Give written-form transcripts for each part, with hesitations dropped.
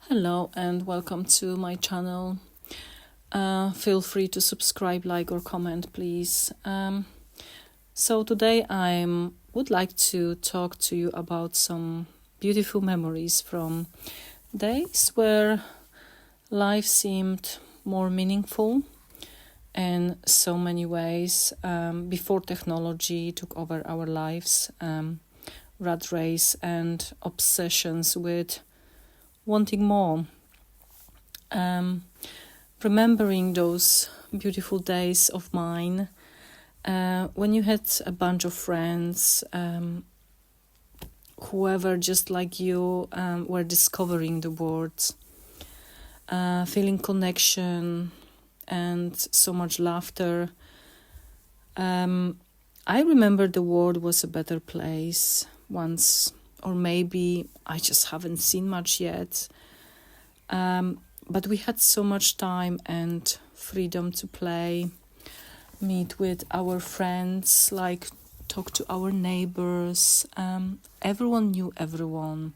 Hello and welcome to my channel. Feel free to subscribe, like or comment, please. So today I would like to talk to you about some beautiful memories from days where life seemed more meaningful in so many ways, before technology took over our lives, rat race and obsessions with wanting more. Remembering those beautiful days of mine, when you had a bunch of friends, whoever just like you, were discovering the world, feeling connection and so much laughter. I remember the world was a better place once, or maybe I just haven't seen much yet. But we had so much time and freedom to play, meet with our friends, like talk to our neighbors. Everyone knew everyone.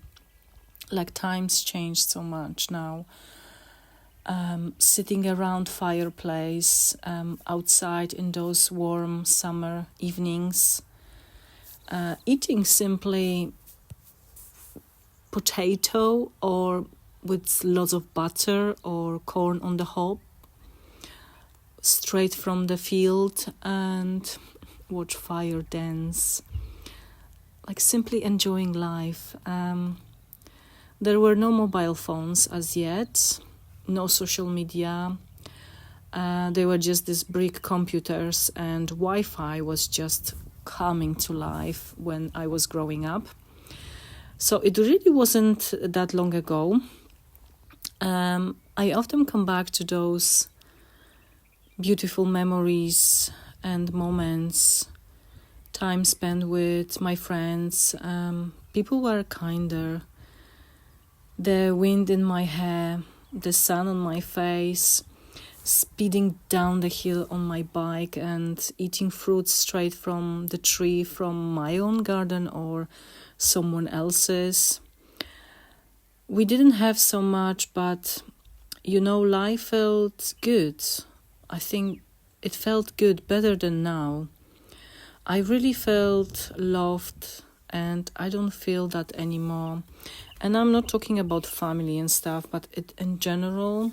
Like times changed so much now. Sitting around fireplace, outside in those warm summer evenings, eating simply potato or with lots of butter or corn on the hob, straight from the field, and watch fire dance, like simply enjoying life. There were no mobile phones as yet, no social media. They were just these brick computers, and Wi-Fi was just coming to life when I was growing up. So it really wasn't that long ago. I often come back to those beautiful memories and moments, time spent with my friends. People were kinder. The wind in my hair, the sun on my face, speeding down the hill on my bike and eating fruits straight from the tree from my own garden or someone else's. We didn't have so much, but life felt good. I think it felt good, better than now. I really felt loved, and I don't feel that anymore. And I'm not talking about family and stuff, but in general,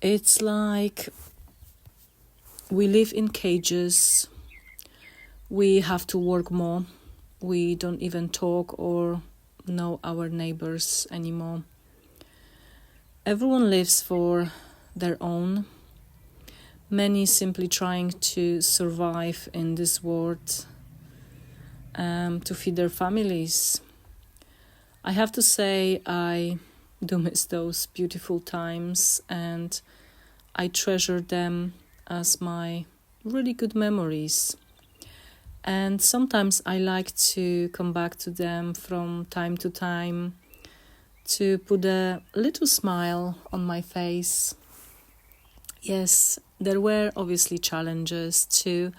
it's like we live in cages. We have to work more. We don't even talk or know our neighbors anymore. Everyone lives for their own. Many simply trying to survive in this world, to feed their families. I have to say I do miss those beautiful times, and I treasure them as my really good memories. And sometimes I like to come back to them from time to time to put a little smile on my face. Yes, there were obviously challenges too,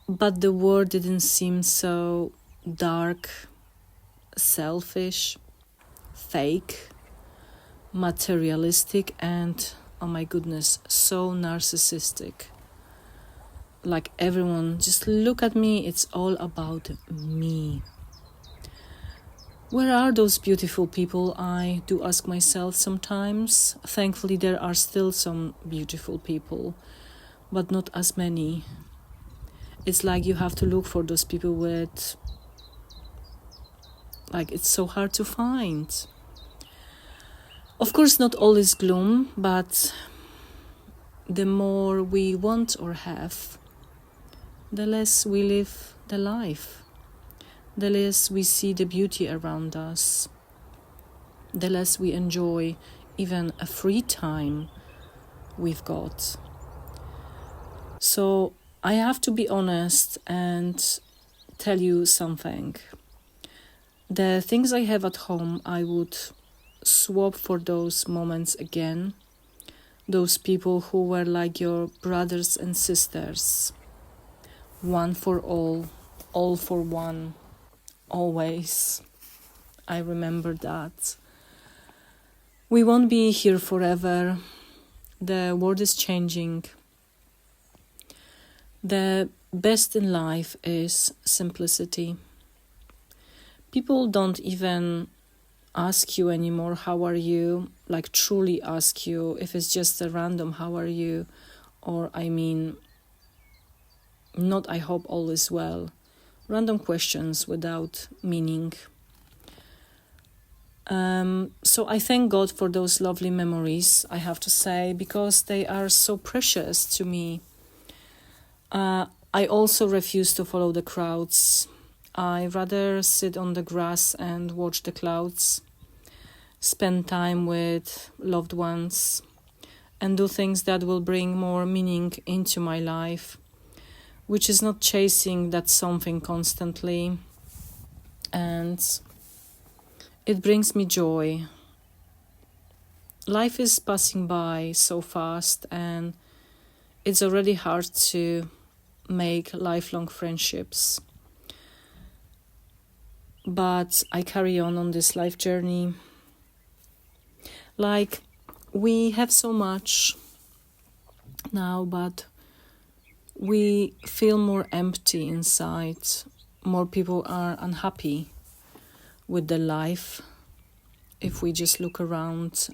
but the world didn't seem so dark, selfish, fake, materialistic, and, oh my goodness, so narcissistic. Like everyone, just look at me, it's all about me. Where are those beautiful people? I do ask myself sometimes. Thankfully, there are still some beautiful people, but not as many. It's like you have to look for those people with, like, it's so hard to find. Of course, not all is gloom, but the more we want or have, the less we live the life. The less we see the beauty around us, the less we enjoy even a free time we've got. So I have to be honest and tell you something. The things I have at home, I would swap for those moments again. Those people who were like your brothers and sisters. One for all for one. Always. I remember that. We won't be here forever. The world is changing. The best in life is simplicity. People don't even ask you anymore, how are you? Like truly ask you. If it's just a random, how are you? Or not I hope all is well. Random questions without meaning. So I thank God for those lovely memories, I have to say, because they are so precious to me. I also refuse to follow the crowds. I rather sit on the grass and watch the clouds, spend time with loved ones, and do things that will bring more meaning into my life, which is not chasing that something constantly. And it brings me joy. Life is passing by so fast, and it's already hard to make lifelong friendships. But I carry on this life journey. Like, we have so much now, but we feel more empty inside. More people are unhappy with their life. If we just look around,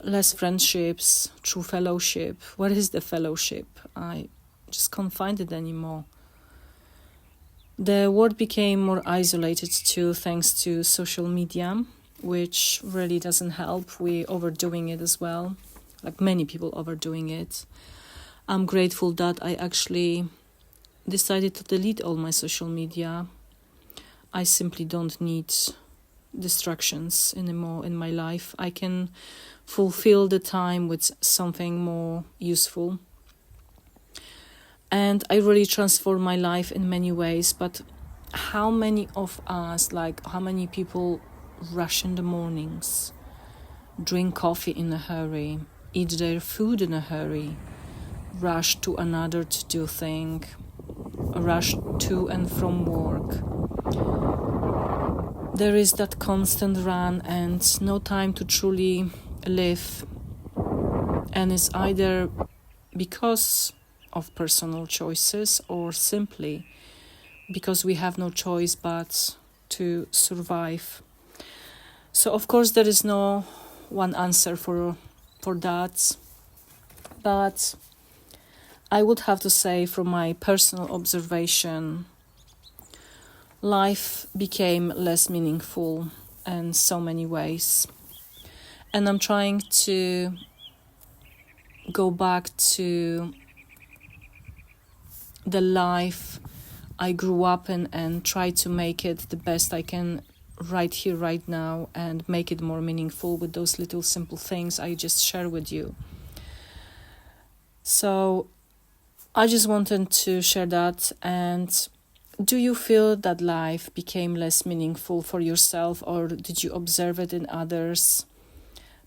less friendships, true fellowship. What is the fellowship? I just can't find it anymore. The world became more isolated too, thanks to social media, which really doesn't help. We're overdoing it as well, like many people overdoing it. I'm grateful that I actually decided to delete all my social media. I simply don't need distractions anymore in my life. I can fulfill the time with something more useful. And I really transformed my life in many ways, but how many of us, how many people rush in the mornings, drink coffee in a hurry, eat their food in a hurry, rush to another to-do thing, rush to and from work. There is that constant run and no time to truly live. And it's either because of personal choices or simply because we have no choice but to survive. So of course there is no one answer for that. But I would have to say, from my personal observation, life became less meaningful in so many ways. And I'm trying to go back to the life I grew up in and try to make it the best I can right here, right now, and make it more meaningful with those little simple things I just share with you. So I just wanted to share that. And do you feel that life became less meaningful for yourself, or did you observe it in others?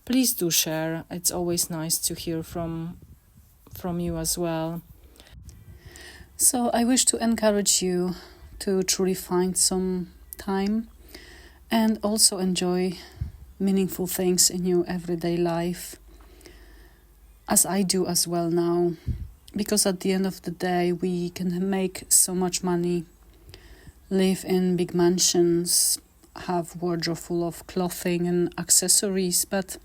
Please do share. It's always nice to hear from you as well. So I wish to encourage you to truly find some time and also enjoy meaningful things in your everyday life, as I do as well now. Because at the end of the day, we can make so much money, live in big mansions, have wardrobe full of clothing and accessories, but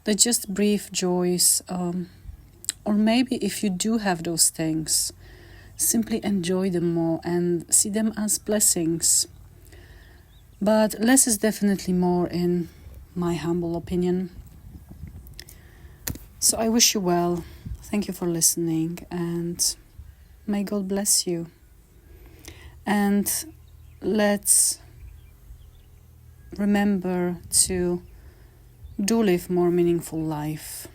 they're just brief joys. Or maybe if you do have those things, simply enjoy them more and see them as blessings. But less is definitely more, in my humble opinion. So I wish you well. Thank you for listening, and may God bless you. And let's remember to do live more meaningful life,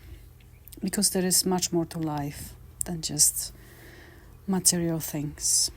because there is much more to life than just material things.